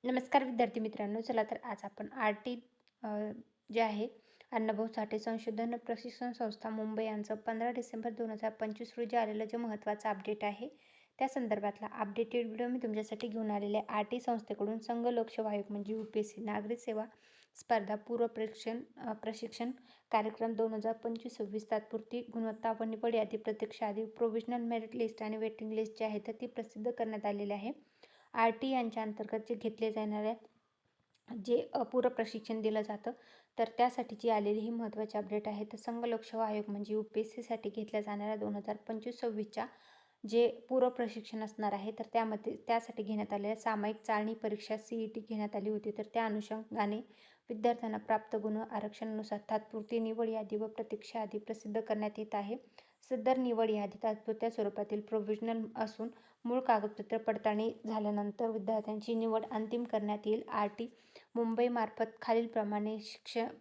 नमस्कार विद्यार्थी मित्रांनो. चला तर आज आपण आर-टी जे आहे अण्णाभाऊ साठे संशोधन व प्रशिक्षण संस्था मुंबई यांचं 15 डिसेंबर 2025 रोजी आलेलं जे महत्त्वाचं अपडेट आहे त्या संदर्भातला अपडेटेड व्हिडिओ मी तुमच्यासाठी घेऊन आलेले आहे. आर-टी संस्थेकडून संघ लोकसेवा आयोग म्हणजे UPSC नागरिक सेवा स्पर्धा पूर्व प्रशिक्षण कार्यक्रम 2025-26 तात्पुरती गुणवत्ता व निवड यादी प्रत्यक्ष यादी प्रोव्हिजनल मेरिट लिस्ट आणि वेटिंग लिस्ट जी आहे तर ती प्रसिद्ध करण्यात आलेली आहे. आर-टी यांच्या अंतर्गत जे घेतले जाणारे जे पूर्व प्रशिक्षण दिलं जातं तर त्यासाठीची आलेली ही महत्त्वाची अपडेट आहे. तर संघ लोकसेवा आयोग म्हणजे UPSCसाठी घेतल्या जाणाऱ्या 2025-26च्या जे पूर्व प्रशिक्षण असणार आहे तर त्यासाठी घेण्यात आलेल्या सामायिक चाळणी परीक्षा CET घेण्यात आली होती. तर त्या अनुषंगाने विद्यार्थ्यांना प्राप्त गुण आरक्षणानुसार तात्पुरती निवड यादी व प्रतीक्षा यादी प्रसिद्ध करण्यात येत आहे. सदर निवड यादी तात्पुरत्या स्वरूपातील प्रोव्हिजनल असून मूळ कागदपत्र पडताळणी झाल्यानंतर विद्यार्थ्यांची निवड अंतिम करण्यात येईल. आर-टी मुंबईमार्फत खालीलप्रमाणे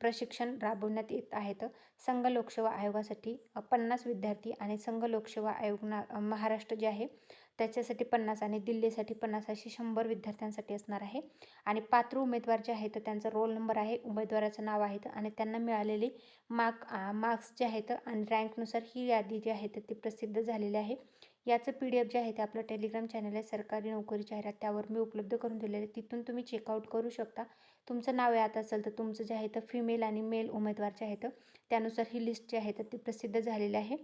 प्रशिक्षण राबवण्यात येत आहेत. संघ लोकसेवा आयोगासाठी 50 विद्यार्थी आणि संघ लोकसेवा आयोग महाराष्ट्र जे आहे त्याच्यासाठी 50 आणि दिल्लीसाठी 50 अशी 100 विद्यार्थ्यांसाठी असणार आहे. आणि पात्र उमेदवार जे आहेत त्यांचा रोल नंबर आहे, उमेदवाराचं नाव आहे आणि त्यांना मिळालेले मार्क्स जे आहेत आणि रँकनुसार ही यादी जी आहे ती प्रसिद्ध झालेली आहे. याचं PDF जे आहे ते आपलं टेलिग्राम चॅनल आहे सरकारी नोकरी जाहिरात त्यावर मी उपलब्ध करून दिलेले आहे. तिथून तुम्ही चेकआउट करू शकता. तुमचं नाव यात असेल तर तुमचं जे आहे तर फिमेल आणि मेल उमेदवार जे आहेत त्यानुसार ही लिस्ट जी आहे तर ती प्रसिद्ध झालेली आहे.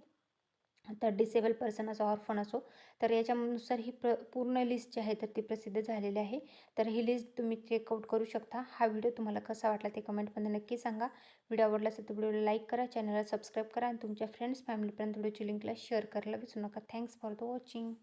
तर डिसेबल पर्सन असो ऑर्फन असो तर याच्यानुसार ही पूर्ण लिस्ट जी आहे तर ती प्रसिद्ध झालेली आहे. तर ही लिस्ट तुम्ही चेकआउट करू शकता. हा व्हिडिओ तुम्हाला कसा वाटला ते कमेंटमध्ये नक्की सांगा. व्हिडिओ आवडला असेल तर व्हिडिओला लाईक करा, चॅनलला सबस्क्राईब करा आणि तुमच्या फ्रेंड्स फॅमिलीपर्यंत व्हिडिओची लिंकला शेअर करायला विसरू नका. Thanks for the watching.